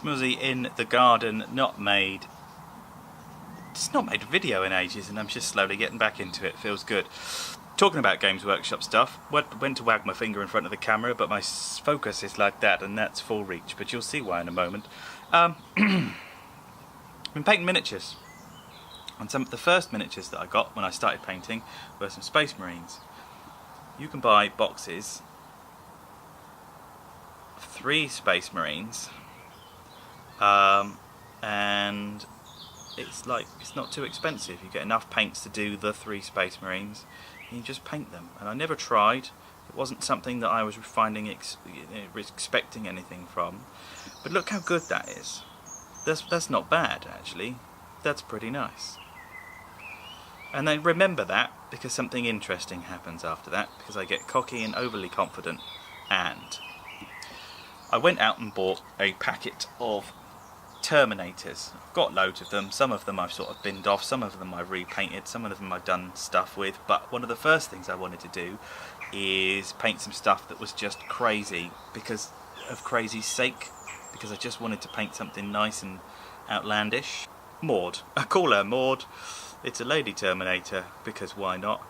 Smoothie in the garden, not made. It's not made a video in ages, and I'm just slowly getting back into it. Feels good. Talking about Games Workshop stuff, went to wag my finger in front of the camera, but my focus is like that, and that's full reach. But you'll see why in a moment. Been painting miniatures, and some of the first miniatures that I got when I started painting were some Space Marines. You can buy boxes of 3 Space Marines, and it's not too expensive. You get enough paints to do the 3 Space Marines, and you just paint them. And I never tried. It wasn't something that I was finding expecting anything from. But look how good that is. That's not bad, actually. That's pretty nice. And then remember that, because something interesting happens after that, because I get cocky and overly confident. And I went out and bought a packet of Terminators. I've got loads of them. Some of them I've sort of binned off, some of them I've repainted, some of them I've done stuff with. But one of the first things I wanted to do is paint some stuff that was just crazy, because of crazy's sake, because I just wanted to paint something nice and outlandish. Maud. I call her Maud. It's a lady Terminator, because why not?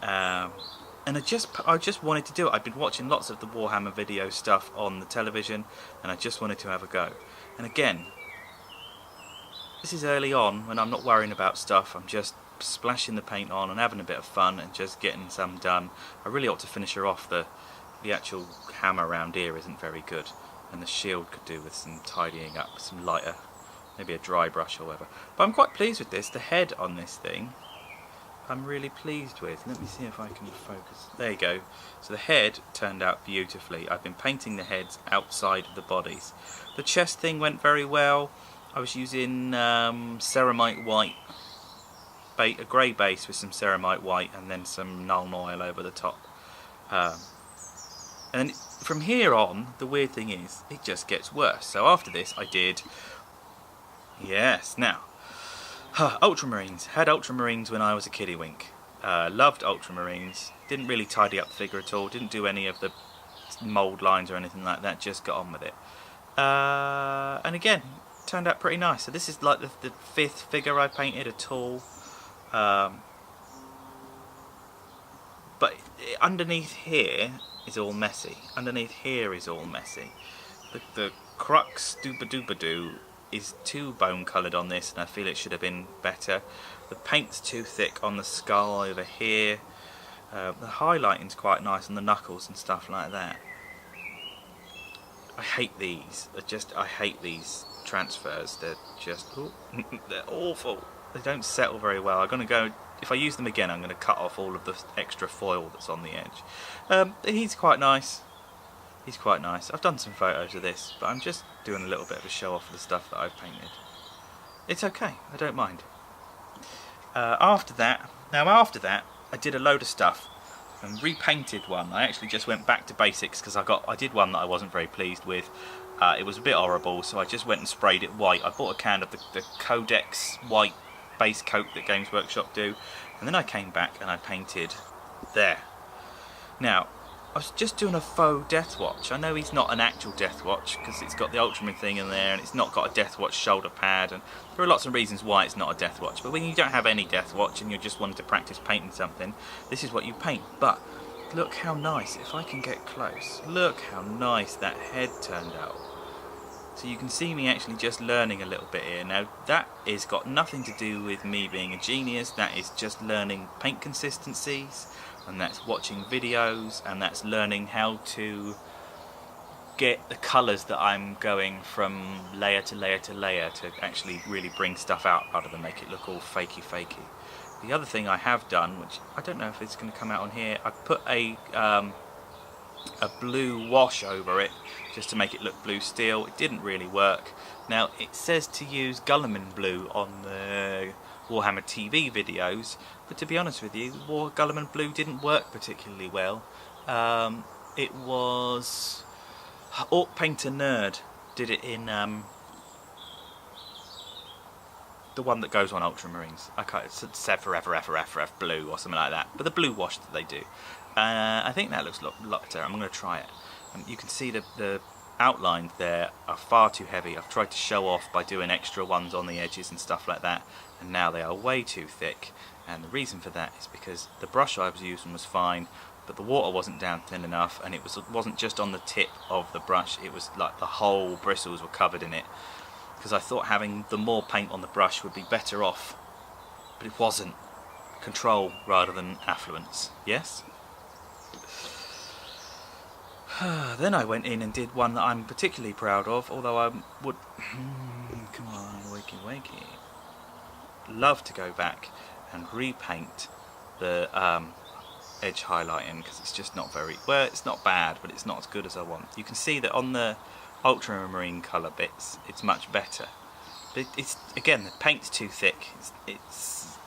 And I just wanted to do it. I've been watching lots of the Warhammer video stuff on the television, and I just wanted to have a go. And again, this is early on when I'm not worrying about stuff. I'm just splashing the paint on and having a bit of fun and just getting some done. I really ought to finish her off. The actual hammer around here isn't very good, and the shield could do with some tidying up, some lighter, maybe a dry brush or whatever. But I'm quite pleased with this. The head on this thing, I'm really pleased with. Let me see if I can focus. There you go. So the head turned out beautifully. I've been painting the heads outside of the bodies. The chest thing went very well. I was using ceramite white, a grey base with some ceramite white, and then some Nuln Oil over the top. And from here on, the weird thing is, it just gets worse. So after this, I did, yes, now, Ultramarines. Had Ultramarines when I was a kiddywink. Loved Ultramarines. Didn't really tidy up the figure at all. Didn't do any of the mould lines or anything like that. Just got on with it. And again, turned out pretty nice. So this is like the 5th figure I painted at all. But underneath here is all messy. Underneath here is all messy. The crux dooba-dooba-doo is too bone coloured on this, and I feel it should have been better. The paint's too thick on the skull over here. The highlighting's quite nice on the knuckles and stuff like that. I hate these. I hate these transfers. They're just, they're awful. They don't settle very well. I'm gonna go. If I use them again, I'm gonna cut off all of the extra foil that's on the edge. He's quite nice. He's quite nice. I've done some photos of this, but I'm just doing a little bit of a show off of the stuff that I've painted. It's okay. I don't mind. After that, I did a load of stuff and repainted one. I actually just went back to basics because I did one that I wasn't very pleased with. It was a bit horrible, so I just went and sprayed it white. I bought a can of the Codex white base coat that Games Workshop do, and then I came back and I painted there. Now, I was just doing a faux Deathwatch. I know he's not an actual Deathwatch because it's got the Ultraman thing in there, and it's not got a Deathwatch shoulder pad, and there are lots of reasons why it's not a Deathwatch. But when you don't have any Deathwatch and you're just wanting to practice painting something, this is what you paint. But look how nice, if I can get close, look how nice that head turned out. So you can see me actually just learning a little bit here. Now that has got nothing to do with me being a genius, that is just learning paint consistencies, and that's watching videos, and that's learning how to get the colours that I'm going from layer to layer to layer to actually really bring stuff out rather than make it look all fakey. The other thing I have done, which I don't know if it's going to come out on here, I've put a blue wash over it just to make it look blue steel. It didn't really work. Now it says to use Gulliman blue on the Warhammer TV videos, but to be honest with you, Gulliman blue didn't work particularly well. It was Orc Painter Nerd did it in the one that goes on Ultramarines. I can't, it's Forever blue or something like that, but the blue wash that they do. I think that looks a lot better. I'm going to try it. You can see the outlines there are far too heavy. I've tried to show off by doing extra ones on the edges and stuff like that, and now they are way too thick. And the reason for that is because the brush I was using was fine, but the water wasn't down thin enough, and it wasn't just on the tip of the brush, it was like the whole bristles were covered in it. Because I thought having the more paint on the brush would be better off, but it wasn't. Control rather than affluence, yes? Then I went in and did one that I'm particularly proud of, although I would, come on, wakey wakey, love to go back and repaint the edge highlighting, because it's just not very, well, it's not bad, but it's not as good as I want. You can see that on the ultramarine colour bits it's much better, but it's, again, the paint's too thick, it's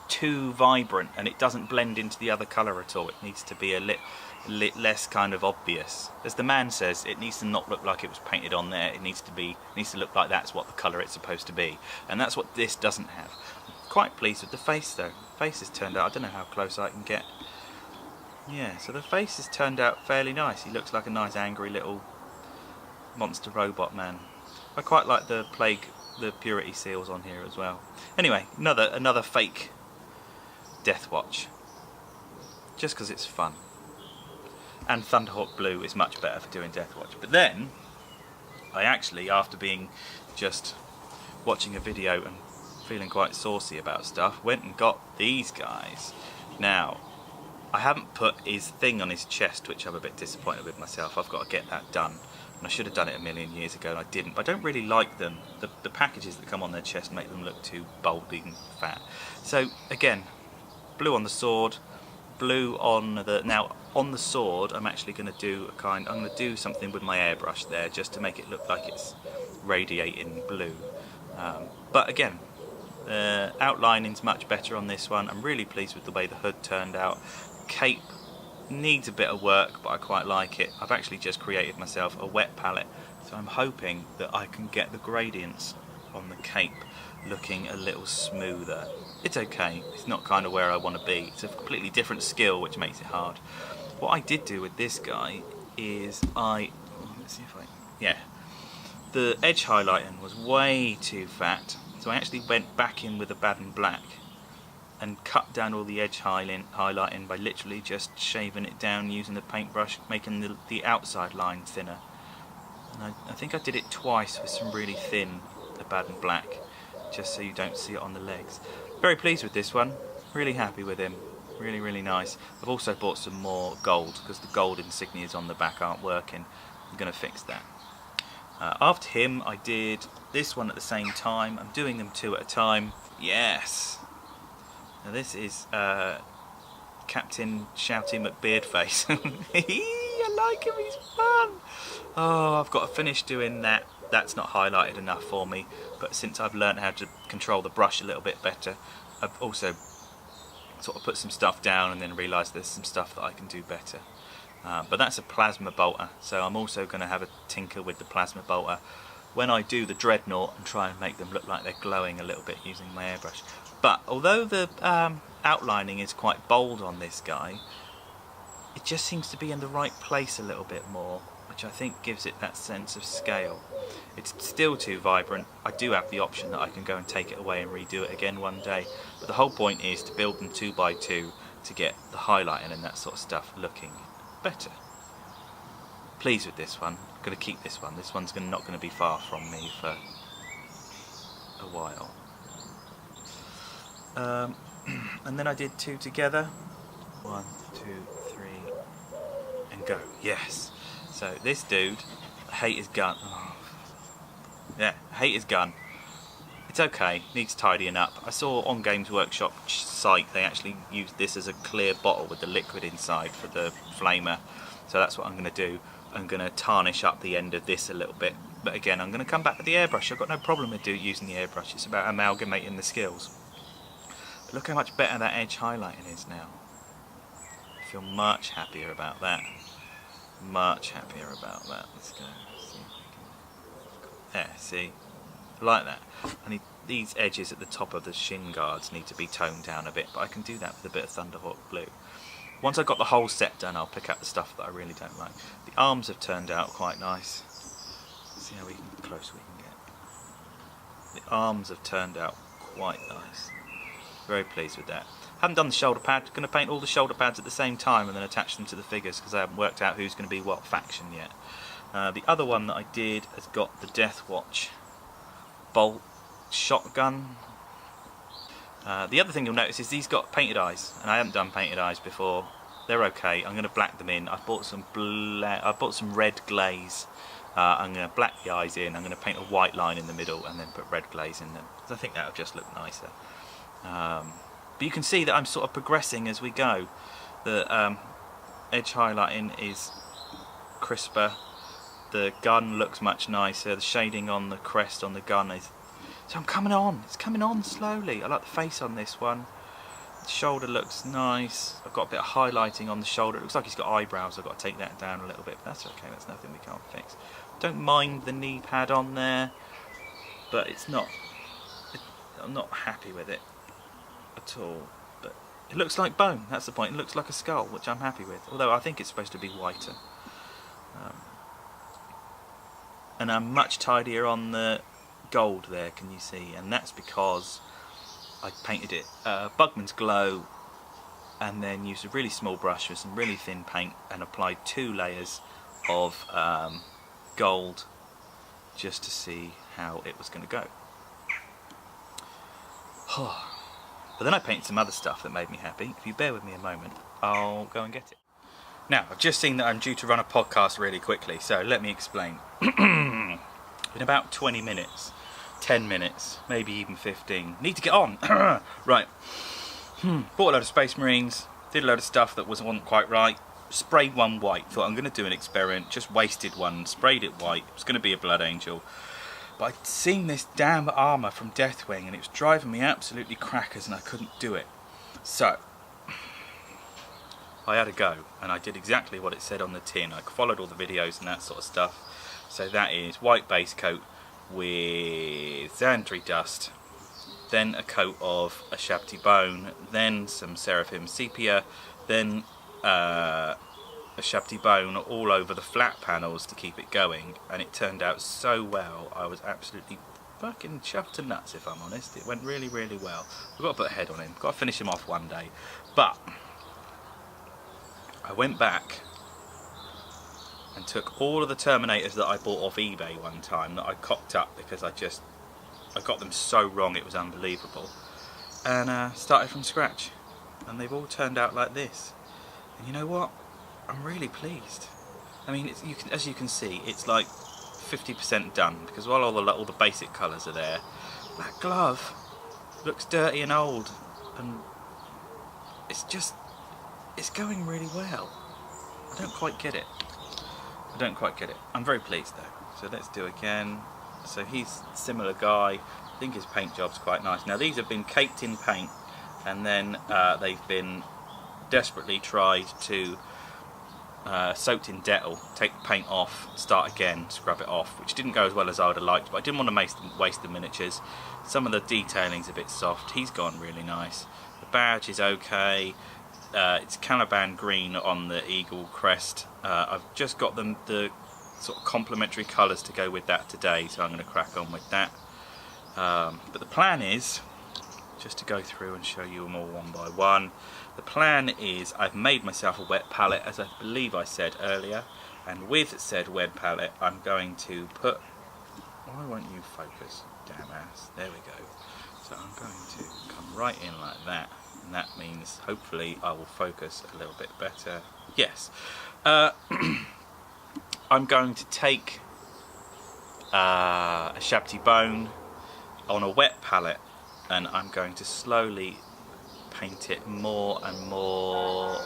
too vibrant, and it doesn't blend into the other colour at all. It needs to be a less kind of obvious. As the man says, it needs to not look like it was painted on there. It needs to look like that's what the colour it's supposed to be, and that's what this doesn't have. I'm quite pleased with the face though. The face has turned out, I don't know how close I can get. Yeah, so the face has turned out fairly nice. He looks like a nice angry little monster robot man. I quite like the purity seals on here as well. Anyway, another fake Death Watch, just because it's fun. And Thunderhawk Blue is much better for doing Death Watch. But then I actually, after being just watching a video and feeling quite saucy about stuff, went and got these guys. Now, I haven't put his thing on his chest, which I'm a bit disappointed with myself. I've got to get that done, and I should have done it a million years ago and I didn't. But I don't really like them. The packages that come on their chest make them look too bulky and fat. So again, blue on the sword, blue on the, now on the sword I'm actually going to do I'm going to do something with my airbrush there, just to make it look like it's radiating blue. But again, outlining's much better on this one. I'm really pleased with the way the hood turned out. Cape needs a bit of work, but I quite like it. I've actually just created myself a wet palette, so I'm hoping that I can get the gradients on the cape looking a little smoother. It's okay, it's not kind of where I want to be. It's a completely different skill, which makes it hard. What I did do with this guy is let's see if the edge highlighting was way too fat, so I actually went back in with a Bad and Black and cut down all the edge highlighting by literally just shaving it down using the paintbrush, making the outside line thinner. And I think I did it twice with some really thin, the Bad and Black, just so you don't see it on the legs. Very pleased with this one, really happy with him, really, really nice. I've also bought some more gold, because the gold insignias on the back aren't working. I'm going to fix that. After him I did this one at the same time. I'm doing them two at a time. Yes! Now this is Captain Shouty McBeardface. I like him, he's fun! Oh, I've got to finish doing that. That's not highlighted enough for me, but since I've learned how to control the brush a little bit better, I've also sort of put some stuff down and then realised there's some stuff that I can do better. But that's a plasma bolter, so I'm also going to have a tinker with the plasma bolter when I do the dreadnought and try and make them look like they're glowing a little bit using my airbrush. But although the outlining is quite bold on this guy, it just seems to be in the right place a little bit more, which I think gives it that sense of scale. It's still too vibrant. I do have the option that I can go and take it away and redo it again one day, but the whole point is to build them 2 by 2 to get the highlighting and that sort of stuff looking better. Pleased with this one. I'm going to keep this one. This one's not going to be far from me for a while. And then I did 2 together. 1, 2, 3, and go. Yes. So this dude, I hate his gun. Oh. Yeah, I hate his gun. It's okay, needs tidying up. I saw on Games Workshop site they actually used this as a clear bottle with the liquid inside for the flamer. So that's what I'm going to do. I'm going to tarnish up the end of this a little bit. But again, I'm going to come back with the airbrush. I've got no problem with using the airbrush. It's about amalgamating the skills. But look how much better that edge highlighting is now. I feel much happier about that. Much happier about that. Let's go. See if we can... There, see? I like that. These edges at the top of the shin guards need to be toned down a bit, but I can do that with a bit of Thunderhawk Blue. Once I've got the whole set done, I'll pick out the stuff that I really don't like. The arms have turned out quite nice. Let's see how close we can get. The arms have turned out quite nice. Very pleased with that. Haven't done the shoulder pad. Going to paint all the shoulder pads at the same time and then attach them to the figures because I haven't worked out who's going to be what faction yet. The other one that I did has got the Death Watch bolt shotgun. The other thing you'll notice is these got painted eyes, and I haven't done painted eyes before. They're okay. I'm going to black them in. I bought some red glaze. I'm going to black the eyes in. I'm going to paint a white line in the middle and then put red glaze in them because I think that'll just look nicer. But you can see that I'm sort of progressing as we go. The edge highlighting is crisper. The gun looks much nicer. The shading on the crest on the gun is... So I'm coming on. It's coming on slowly. I like the face on this one. The shoulder looks nice. I've got a bit of highlighting on the shoulder. It looks like he's got eyebrows. I've got to take that down a little bit. But that's okay. That's nothing we can't fix. Don't mind the knee pad on there, but it's not... I'm not happy with it at all. But it looks like bone. That's the point. It looks like a skull, which I'm happy with. Although I think it's supposed to be whiter. And I'm much tidier on the gold there, can you see? And that's because I painted it Bugman's Glow and then used a really small brush with some really thin paint and applied 2 layers of gold just to see how it was going to go. But then I painted some other stuff that made me happy. If you bear with me a moment, I'll go and get it. Now, I've just seen that I'm due to run a podcast really quickly, so let me explain. In about 20 minutes, 10 minutes, maybe even 15. Need to get on. Right. Bought a load of Space Marines, did a load of stuff that wasn't quite right, sprayed one white, thought I'm going to do an experiment, just wasted one, sprayed it white, it was going to be a Blood Angel. But I'd seen this damn armour from Deathwing and it was driving me absolutely crackers and I couldn't do it. So, I had a go and I did exactly what it said on the tin. I followed all the videos and that sort of stuff. So that is white base coat with Xandri dust, then a coat of a Shabti bone, then some Seraphim sepia, then a Shabti bone all over the flat panels to keep it going, and it turned out so well. I was absolutely fucking chuffed to nuts, if I'm honest. It went really, really well. I've got to put a head on him, got to finish him off one day. But I went back and took all of the Terminators that I bought off eBay one time that I cocked up because I got them so wrong it was unbelievable, and started from scratch, and they've all turned out like this. And you know what? I'm really pleased. I mean, as you can see, it's like 50% done because while all the basic colours are there, that glove looks dirty and old, and it's going really well. I don't quite get it. I'm very pleased though. So let's do again. So he's a similar guy. I think his paint job's quite nice. Now these have been caked in paint and then they've been desperately tried to soaked in Dettol, take the paint off, start again, scrub it off, which didn't go as well as I would have liked, but I didn't want to waste the miniatures. Some of the detailing's a bit soft. He's gone really nice. The badge is okay. It's Caliban green on the eagle crest. I've just got the sort of complementary colours to go with that today, so I'm going to crack on with that. But the plan is just to go through and show you them all one by one. The plan is I've made myself a wet palette, as I believe I said earlier, and with said wet palette I'm going to put... Why won't you focus, damn ass? There we go. So I'm going to come right in like that, and that means hopefully I will focus a little bit better. Yes. I'm going to take a Shabti bone on a wet palette, and I'm going to slowly paint it more and more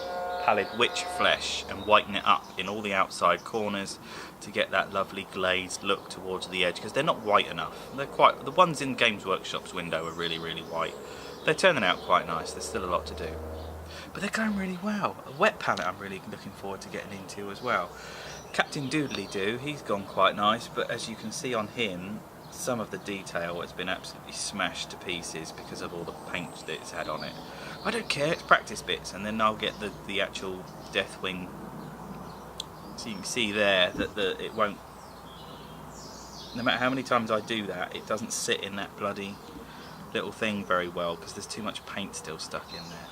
pallid witch flesh and whiten it up in all the outside corners to get that lovely glazed look towards the edge, because they're not white enough. They're quite, the ones in Games Workshop's window are really, really white. They're turning out quite nice. There's still a lot to do, but they're going really well. A wet palette I'm really looking forward to getting into as well. Captain Doodly Doo, he's gone quite nice, but as you can see on him, some of the detail has been absolutely smashed to pieces because of all the paint that it's had on it. I don't care, it's practice bits, and then I'll get the actual Deathwing. So you can see there that it won't, no matter how many times I do that, it doesn't sit in that bloody little thing very well because there's too much paint still stuck in there.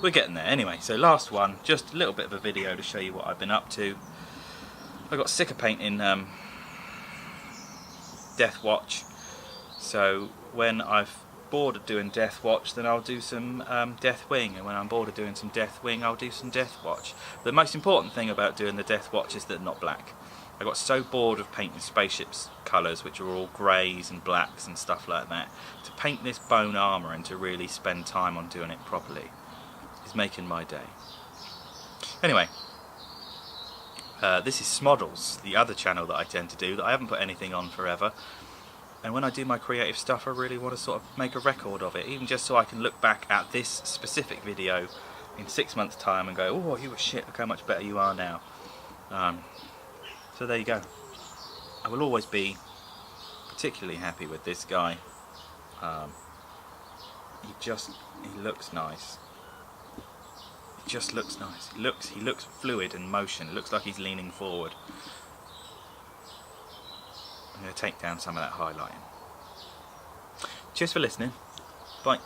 We're getting there. Anyway, so last one, just a little bit of a video to show you what I've been up to. I got sick of painting Death Watch, so when I've bored of doing Death Watch, then I'll do some Death Wing, and when I'm bored of doing some Death Wing, I'll do some Death Watch. The most important thing about doing the Death Watch is that they're not black. I got so bored of painting spaceships colours, which are all greys and blacks and stuff like that, to paint this bone armour and to really spend time on doing it properly is making my day. Anyway, this is Smodels, the other channel that I tend to do that I haven't put anything on forever. And when I do my creative stuff, I really want to sort of make a record of it, even just so I can look back at this specific video in 6 months' time and go, oh, you were shit, look how much better you are now. So there you go. I will always be particularly happy with this guy. He looks nice. He just looks nice. He looks fluid in motion. It looks like he's leaning forward. I'm going to take down some of that highlighting. Cheers for listening. Bye.